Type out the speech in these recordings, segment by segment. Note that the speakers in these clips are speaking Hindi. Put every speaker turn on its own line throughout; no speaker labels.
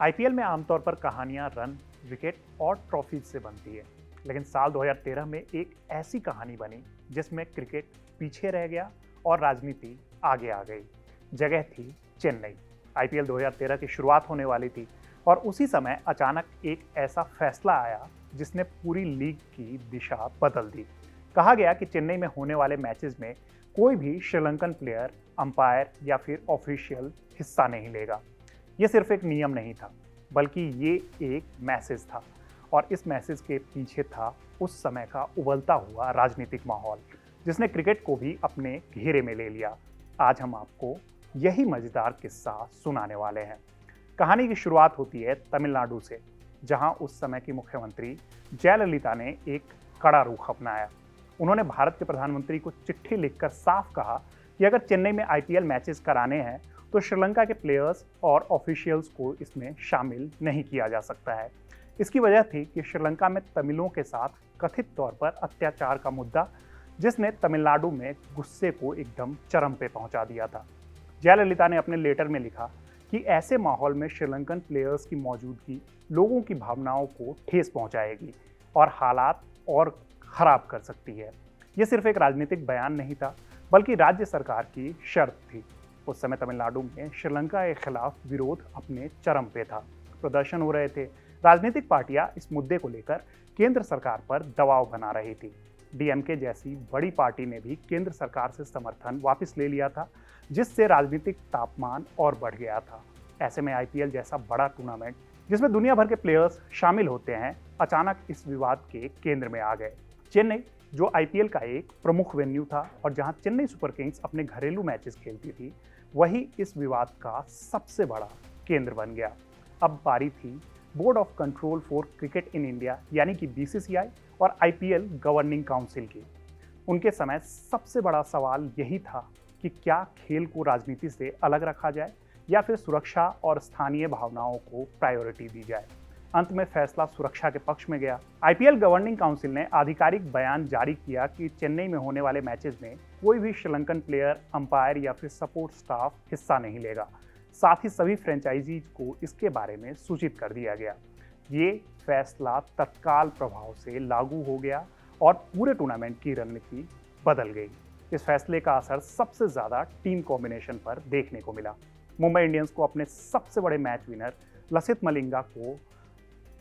आईपीएल में आमतौर पर कहानियां रन, विकेट और ट्रॉफीज से बनती है। लेकिन साल 2013 में एक ऐसी कहानी बनी जिसमें क्रिकेट पीछे रह गया और राजनीति आगे आ गई। जगह थी चेन्नई। आईपीएल 2013 की शुरुआत होने वाली थी और उसी समय अचानक एक ऐसा फैसला आया जिसने पूरी लीग की दिशा बदल दी। कहा गया कि चेन्नई में होने वाले मैचेस में कोई भी श्रीलंकन प्लेयर, अंपायर या फिर ऑफिशियल हिस्सा नहीं लेगा। ये सिर्फ एक नियम नहीं था, बल्कि ये एक मैसेज था और इस मैसेज के पीछे था उस समय का उबलता हुआ राजनीतिक माहौल जिसने क्रिकेट को भी अपने घेरे में ले लिया। आज हम आपको यही मजेदार किस्सा सुनाने वाले हैं। कहानी की शुरुआत होती है तमिलनाडु से, जहां उस समय की मुख्यमंत्री जयललिता ने एक कड़ा रुख अपनाया। उन्होंने भारत के प्रधानमंत्री को चिट्ठी लिखकर साफ कहा कि अगर चेन्नई में आईपीएल मैचेस कराने हैं तो श्रीलंका के प्लेयर्स और ऑफिशियल्स को इसमें शामिल नहीं किया जा सकता है। इसकी वजह थी कि श्रीलंका में तमिलों के साथ कथित तौर पर अत्याचार का मुद्दा, जिसने तमिलनाडु में गुस्से को एकदम चरम पे पहुंचा दिया था। जयललिता ने अपने लेटर में लिखा कि ऐसे माहौल में श्रीलंकन प्लेयर्स की मौजूदगी लोगों की भावनाओं को ठेस पहुंचाएगी और हालात और खराब कर सकती है। ये सिर्फ एक राजनीतिक बयान नहीं था, बल्कि राज्य सरकार की शर्त थी। उस समय तमिलनाडु में श्रीलंका के खिलाफ विरोध अपने चरम पे था। प्रदर्शन हो रहे थे। राजनीतिक पार्टियां इस मुद्दे को लेकर केंद्र सरकार पर दबाव बना रही थी। डीएमके जैसी बड़ी पार्टी ने भी केंद्र सरकार से समर्थन वापस ले लिया था, जिससे राजनीतिक तापमान और बढ़ गया था। ऐसे में आईपीएल जैसा बड़ा टूर्नामेंट, जिसमें दुनिया भर के प्लेयर्स शामिल होते हैं, अचानक इस विवाद के केंद्र में आ गए। चेन्नई, जो आईपीएल का एक प्रमुख वेन्यू था और जहां चेन्नई सुपर किंग्स अपने घरेलू मैचेस खेलती थी, वही इस विवाद का सबसे बड़ा केंद्र बन गया। अब बारी थी board of control for cricket in India यानी कि बीसीसीआई और आईपीएल गवर्निंग काउंसिल की। उनके समय सबसे बड़ा सवाल यही था कि क्या खेल को राजनीति से अलग रखा जाए या फिर सुरक्षा और स्थानीय भावनाओं को प्रायोरिटी दी जाए। अंत में फैसला सुरक्षा के पक्ष में गया। आईपीएल गवर्निंग काउंसिल ने आधिकारिक बयान जारी किया कि चेन्नई में होने वाले मैचेस में कोई भी श्रीलंकन प्लेयर, अंपायर या फिर सपोर्ट स्टाफ हिस्सा नहीं लेगा। साथ ही सभी फ्रेंचाइजीज को इसके बारे में सूचित कर दिया गया। ये फैसला तत्काल प्रभाव से लागू हो गया और पूरे टूर्नामेंट की रणनीति बदल गई। इस फैसले का असर सबसे ज्यादा टीम कॉम्बिनेशन पर देखने को मिला। मुंबई इंडियंस को अपने सबसे बड़े मैच विनर लसिथ मलिंगा को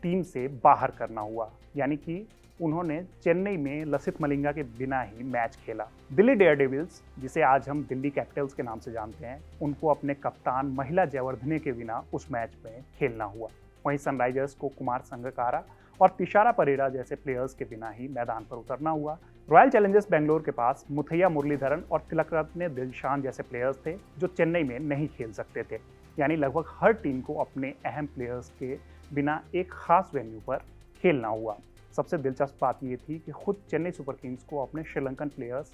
टीम से बाहर करना हुआ, यानी कि उन्होंने चेन्नई में लसिथ मलिंगा के बिना ही मैच खेला। दिल्ली डेयरडेविल्स, जिसे आज हम दिल्ली कैपिटल्स के नाम से जानते हैं, उनको अपने कप्तान महिला जयवर्धने के बिना उस मैच में खेलना हुआ। वहीं सनराइजर्स को कुमार संगकारा और तिशारा परेरा जैसे प्लेयर्स के बिना ही मैदान पर उतरना हुआ। रॉयल चैलेंजर्स बेंगलोर के पास मुथैया मुरलीधरन और तिलकरत्ने दिलशान जैसे प्लेयर्स थे जो चेन्नई में नहीं खेल सकते थे। यानी लगभग हर टीम को अपने अहम प्लेयर्स के बिना एक खास वेन्यू पर खेलना हुआ। सबसे दिलचस्प बात यह थी कि खुद चेन्नई सुपर किंग्स को अपने श्रीलंकन प्लेयर्स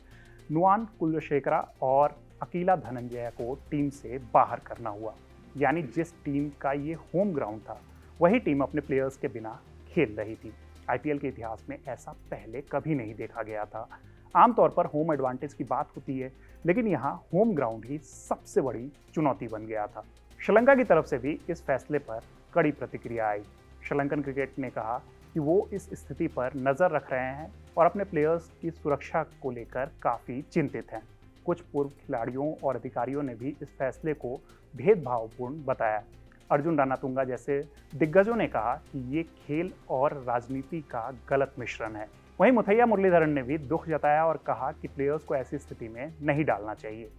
नुआन कुलशेखरा और अकीला धनंजय को टीम से बाहर करना हुआ। यानी जिस टीम का ये होम ग्राउंड था, वही टीम अपने प्लेयर्स के बिना खेल रही थी। आईपीएल के इतिहास में ऐसा पहले कभी नहीं देखा गया था। आमतौर पर होम एडवांटेज की बात होती है, लेकिन यहाँ होम ग्राउंड ही सबसे बड़ी चुनौती बन गया था। श्रीलंका की तरफ से भी इस फैसले पर कड़ी प्रतिक्रिया आई। श्रीलंकन क्रिकेट ने कहा कि वो इस स्थिति पर नज़र रख रहे हैं और अपने प्लेयर्स की सुरक्षा को लेकर काफ़ी चिंतित हैं। कुछ पूर्व खिलाड़ियों और अधिकारियों ने भी इस फैसले को भेदभावपूर्ण बताया। अर्जुन रणतुंगा जैसे दिग्गजों ने कहा कि ये खेल और राजनीति का गलत मिश्रण है। वहीं मुथैया मुरलीधरन ने भी दुख जताया और कहा कि प्लेयर्स को ऐसी स्थिति में नहीं डालना चाहिए।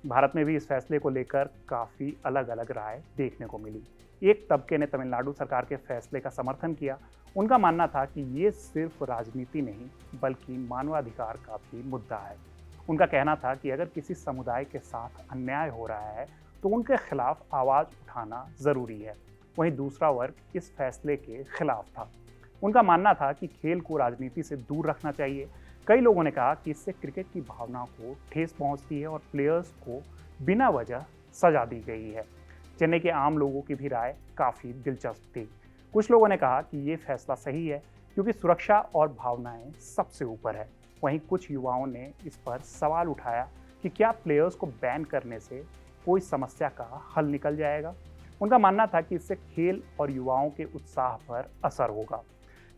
भारत में भी इस फैसले को लेकर काफ़ी अलग अलग राय देखने को मिली। एक तबके ने तमिलनाडु सरकार के फैसले का समर्थन किया। उनका मानना था कि ये सिर्फ राजनीति नहीं, बल्कि मानवाधिकार का भी मुद्दा है। उनका कहना था कि अगर किसी समुदाय के साथ अन्याय हो रहा है तो उनके खिलाफ आवाज़ उठाना ज़रूरी है। वहीं दूसरा वर्ग इस फैसले के खिलाफ था। उनका मानना था कि खेल को राजनीति से दूर रखना चाहिए। कई लोगों ने कहा कि इससे क्रिकेट की भावना को ठेस पहुंचती है और प्लेयर्स को बिना वजह सजा दी गई है। चेन्नई के आम लोगों की भी राय काफ़ी दिलचस्प थी। कुछ लोगों ने कहा कि ये फैसला सही है क्योंकि सुरक्षा और भावनाएं सबसे ऊपर है। वहीं कुछ युवाओं ने इस पर सवाल उठाया कि क्या प्लेयर्स को बैन करने से कोई समस्या का हल निकल जाएगा। उनका मानना था कि इससे खेल और युवाओं के उत्साह पर असर होगा।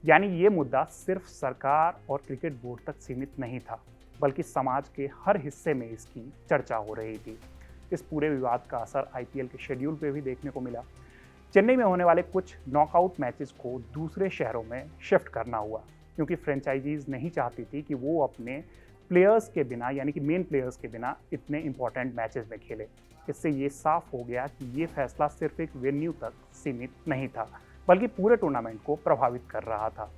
यानी ये मुद्दा सिर्फ सरकार और क्रिकेट बोर्ड तक सीमित नहीं था, बल्कि समाज के हर हिस्से में इसकी चर्चा हो रही थी। इस पूरे विवाद का असर आईपीएल के शेड्यूल पे भी देखने को मिला। चेन्नई में होने वाले कुछ नॉकआउट मैचेस को दूसरे शहरों में शिफ्ट करना हुआ, क्योंकि फ्रेंचाइजीज नहीं चाहती थी कि वो अपने प्लेयर्स के बिना, यानी कि मेन प्लेयर्स के बिना इतने इंपॉर्टेंट मैचेस में खेले। इससे ये साफ हो गया कि ये फैसला सिर्फ एक वेन्यू तक सीमित नहीं था, बल्कि पूरे टूर्नामेंट को प्रभावित कर रहा था।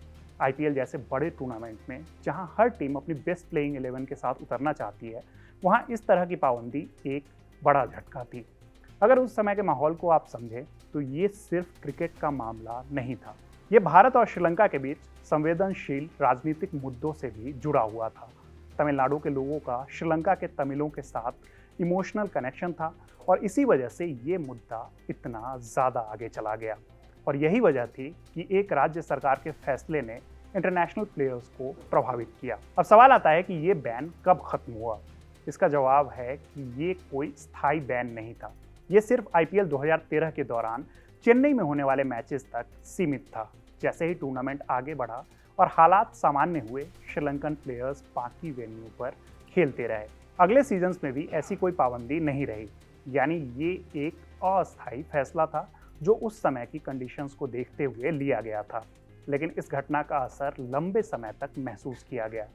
आईपीएल जैसे बड़े टूर्नामेंट में जहां हर टीम अपनी बेस्ट प्लेइंग 11 के साथ उतरना चाहती है, वहां इस तरह की पाबंदी एक बड़ा झटका थी। अगर उस समय के माहौल को आप समझें तो ये सिर्फ क्रिकेट का मामला नहीं था, ये भारत और श्रीलंका के बीच संवेदनशील राजनीतिक मुद्दों से भी जुड़ा हुआ था। तमिलनाडु के लोगों का श्रीलंका के तमिलों के साथ इमोशनल कनेक्शन था और इसी वजह से ये मुद्दा इतना ज़्यादा आगे चला गया। और यही वजह थी कि एक राज्य सरकार के फैसले ने इंटरनेशनल प्लेयर्स को प्रभावित किया। अब सवाल आता है कि ये बैन कब खत्म हुआ। इसका जवाब है कि ये कोई स्थायी बैन नहीं था, ये सिर्फ आईपीएल 2013 के दौरान चेन्नई में होने वाले मैचेस तक सीमित था। जैसे ही टूर्नामेंट आगे बढ़ा और हालात सामान्य हुए, श्रीलंकन प्लेयर्स बाकी वेन्यू पर खेलते रहे। अगले सीजन्स में भी ऐसी कोई पाबंदी नहीं रही। यानी ये एक अस्थायी फैसला था जो उस समय की कंडीशंस को देखते हुए लिया गया था। लेकिन इस घटना का असर लंबे समय तक महसूस किया गया।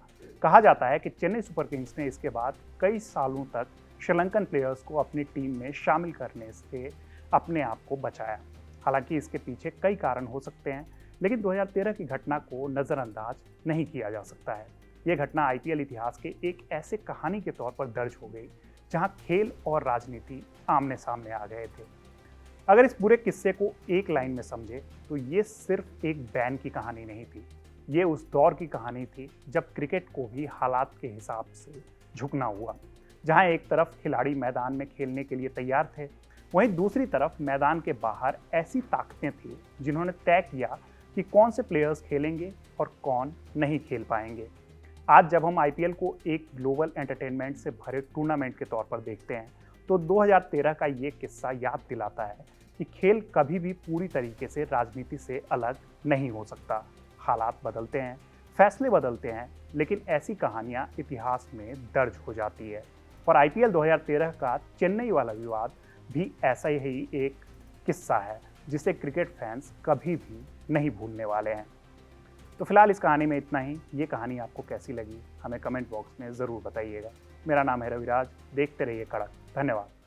कहा जाता है कि चेन्नई सुपर किंग्स ने इसके बाद कई सालों तक श्रीलंकन प्लेयर्स को अपनी टीम में शामिल करने से अपने आप को बचाया। हालांकि इसके पीछे कई कारण हो सकते हैं, लेकिन 2013 की घटना को नज़रअंदाज नहीं किया जा सकता है। ये घटना आईपीएल इतिहास के एक ऐसे कहानी के तौर पर दर्ज हो गई जहां खेल और राजनीति आमने सामने आ गए थे। अगर इस पूरे किस्से को एक लाइन में समझे तो ये सिर्फ एक बैन की कहानी नहीं थी, ये उस दौर की कहानी थी जब क्रिकेट को भी हालात के हिसाब से झुकना हुआ। जहां एक तरफ खिलाड़ी मैदान में खेलने के लिए तैयार थे, वहीं दूसरी तरफ मैदान के बाहर ऐसी ताकतें थी जिन्होंने तय किया कि कौन से प्लेयर्स खेलेंगे और कौन नहीं खेल पाएंगे। आज जब हम आईपीएल को एक ग्लोबल एंटरटेनमेंट से भरे टूर्नामेंट के तौर पर देखते हैं तो 2013 का ये किस्सा याद दिलाता है कि खेल कभी भी पूरी तरीके से राजनीति से अलग नहीं हो सकता। हालात बदलते हैं, फैसले बदलते हैं, लेकिन ऐसी कहानियां इतिहास में दर्ज हो जाती है। और आईपीएल 2013 का चेन्नई वाला विवाद भी ऐसा ही एक किस्सा है जिसे क्रिकेट फैंस कभी भी नहीं भूलने वाले हैं। तो फिलहाल इस कहानी में इतना ही। ये कहानी आपको कैसी लगी हमें कमेंट बॉक्स में ज़रूर बताइएगा। मेरा नाम है रविराज, देखते रहिए कड़क। धन्यवाद।